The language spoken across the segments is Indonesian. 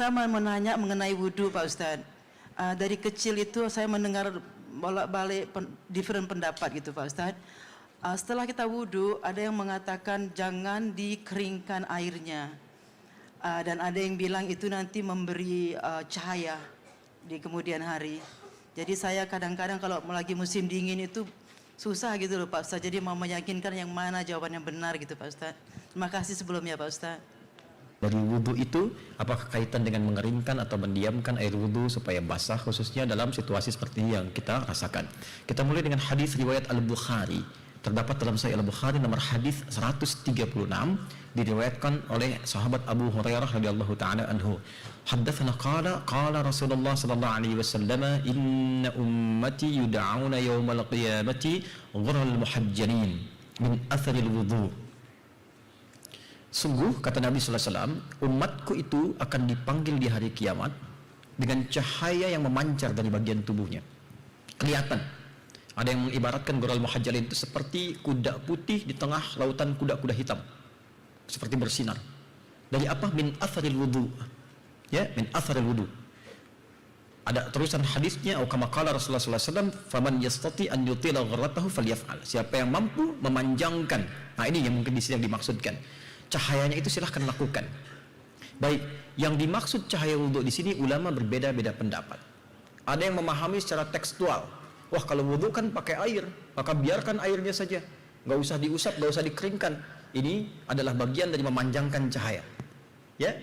Saya mau menanya mengenai wudhu, Pak Ustadz. Dari kecil itu saya mendengar bolak-balik different pendapat gitu, Pak Ustadz. Setelah kita wudhu, ada yang mengatakan jangan dikeringkan airnya, dan ada yang bilang itu nanti memberi cahaya di kemudian hari. Jadi saya kadang-kadang kalau lagi musim dingin itu susah gitu loh, Pak Ustadz. Jadi mau meyakinkan yang mana jawaban yang benar gitu, Pak Ustadz. Terima kasih sebelumnya, Pak Ustadz. Dari wudhu itu, apakah kaitan dengan mengeringkan atau mendiamkan air wudhu supaya basah, khususnya dalam situasi seperti ini yang kita rasakan? Kita mulai dengan hadis riwayat Al-Bukhari. Terdapat dalam Sahih Al-Bukhari nomor hadis 136, diriwayatkan oleh sahabat Abu Hurairah radhiyallahu taala anhu. Haddatsana qala Rasulullah sallallahu alaihi wasallam, inna ummati yud'auna yaumal qiyamati ghurral muhajjalin min atharil wudhu. Sungguh, kata Nabi sallallahu alaihi wasallam, umatku itu akan dipanggil di hari kiamat dengan cahaya yang memancar dari bagian tubuhnya. Kelihatan. Ada yang mengibaratkan ghurral muhajjalin itu seperti kuda putih di tengah lautan kuda-kuda hitam, seperti bersinar. Dari apa? Min atharil wudu. Ya, min atharil wudu. Ada terusan hadisnya, atau kama qala Rasulullah sallallahu alaihi wasallam, faman yastati an yutila ghurratahu falyaf'al. Siapa yang mampu memanjangkan. Nah, ini yang mungkin di sini yang dimaksudkan. Cahayanya itu silahkan lakukan. Baik, yang dimaksud cahaya wudhu di sini ulama berbeda-beda pendapat. Ada yang memahami secara tekstual. Wah, kalau wudhu kan pakai air, maka biarkan airnya saja, nggak usah diusap, nggak usah dikeringkan. Ini adalah bagian dari memanjangkan cahaya. Ya,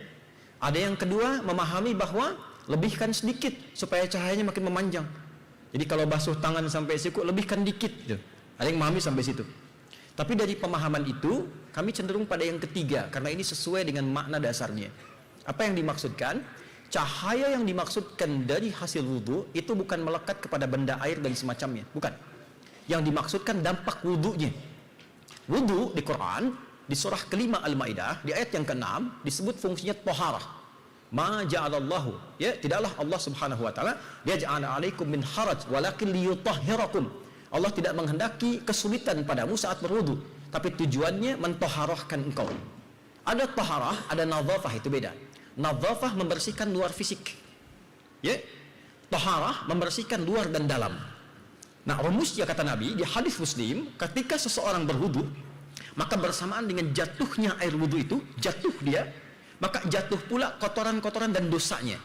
ada yang kedua memahami bahwa lebihkan sedikit supaya cahayanya makin memanjang. Jadi kalau basuh tangan sampai siku, lebihkan dikit. Gitu. Ada yang memahami sampai situ. Tapi dari pemahaman itu, kami cenderung pada yang ketiga, karena ini sesuai dengan makna dasarnya. Apa yang dimaksudkan? Cahaya yang dimaksudkan dari hasil wudhu itu bukan melekat kepada benda air dan semacamnya, bukan. Yang dimaksudkan dampak wudhunya. Wudhu di Quran, di surah kelima Al-Ma'idah, di ayat yang ke-6, disebut fungsinya toharah. Ma ja'alallahu, ya, tidaklah Allah subhanahu wa ta'ala yaj'ala alaikum min haraj walakin liyutahhirakum. Allah tidak menghendaki kesulitan padamu saat berwudu, tapi tujuannya mentoharahkan engkau. Ada taharah, ada nadhafah, itu beda. Nadhafah membersihkan luar fisik, ya. Taharah membersihkan luar dan dalam. Nah, rumusnya kata Nabi di hadis Muslim, ketika seseorang berwudu, maka bersamaan dengan jatuhnya air wudu itu, jatuh dia, maka jatuh pula kotoran-kotoran dan dosanya.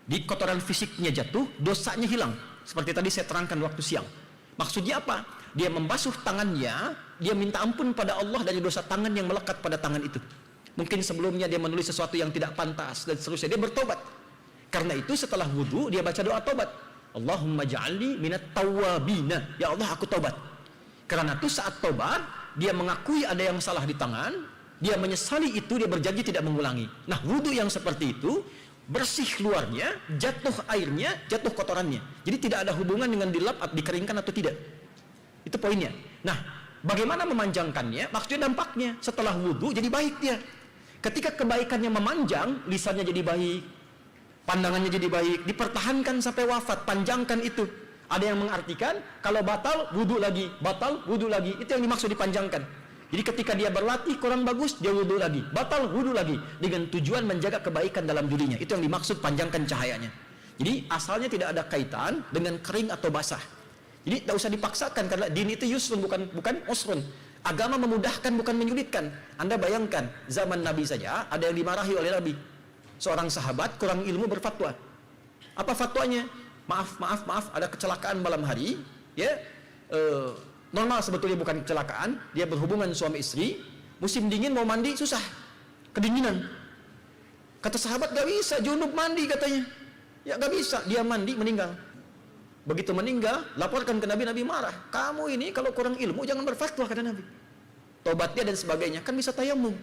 Di kotoran fisiknya jatuh, dosanya hilang. Seperti tadi saya terangkan waktu siang. Maksudnya apa? Dia membasuh tangannya, dia minta ampun pada Allah dari dosa tangan yang melekat pada tangan itu. Mungkin sebelumnya dia menulis sesuatu yang tidak pantas dan seterusnya, dia bertobat. Karena itu setelah wudhu dia baca doa tobat. Allahumma ja'alni minat tawwabina. Ya Allah, aku tobat. Karena itu saat tobat, dia mengakui ada yang salah di tangan, dia menyesali itu, dia berjanji tidak mengulangi. Nah, wudhu yang seperti itu bersih luarnya, jatuh airnya, jatuh kotorannya. Jadi tidak ada hubungan dengan dilap, dikeringkan atau tidak. Itu poinnya. Nah, bagaimana memanjangkannya? Maksudnya dampaknya. Setelah wudhu jadi baik dia. Ketika kebaikannya memanjang, lisannya jadi baik, pandangannya jadi baik, dipertahankan sampai wafat, panjangkan itu. Ada yang mengartikan, kalau batal, wudhu lagi, batal, wudhu lagi. Itu yang dimaksud dipanjangkan. Jadi ketika dia berlatih kurang bagus, dia wudhu lagi, batal, wudhu lagi, dengan tujuan menjaga kebaikan dalam dirinya. Itu yang dimaksud panjangkan cahayanya. Jadi asalnya tidak ada kaitan dengan kering atau basah. Jadi tidak usah dipaksakan, karena din itu yusrun, bukan usrun. Agama memudahkan, bukan menyulitkan. Anda bayangkan, zaman Nabi saja ada yang dimarahi oleh Nabi. Seorang sahabat kurang ilmu berfatwa. Apa fatwanya? Maaf, ada kecelakaan malam hari, ya. Normal sebetulnya bukan kecelakaan, dia berhubungan suami istri, musim dingin mau mandi susah, kedinginan. Kata sahabat, gak bisa junub mandi katanya. Ya gak bisa, dia mandi meninggal. Begitu meninggal, laporkan ke Nabi, Nabi marah. Kamu ini kalau kurang ilmu jangan berfatwa, kata Nabi. Tobatnya dan sebagainya, kan bisa tayamum.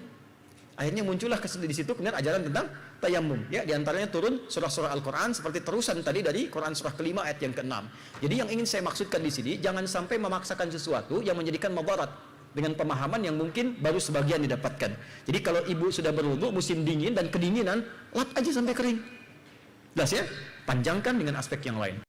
Akhirnya muncullah di situ kemudian ajaran tentang tayamum. Ya, diantaranya turun surah-surah Al-Quran seperti terusan tadi dari Quran surah kelima ayat yang ke-6. Jadi yang ingin saya maksudkan di sini, jangan sampai memaksakan sesuatu yang menjadikan mudarat dengan pemahaman yang mungkin baru sebagian didapatkan. Jadi kalau ibu sudah berwudu musim dingin dan kedinginan, lap aja sampai kering. Jelas ya? Panjangkan dengan aspek yang lain.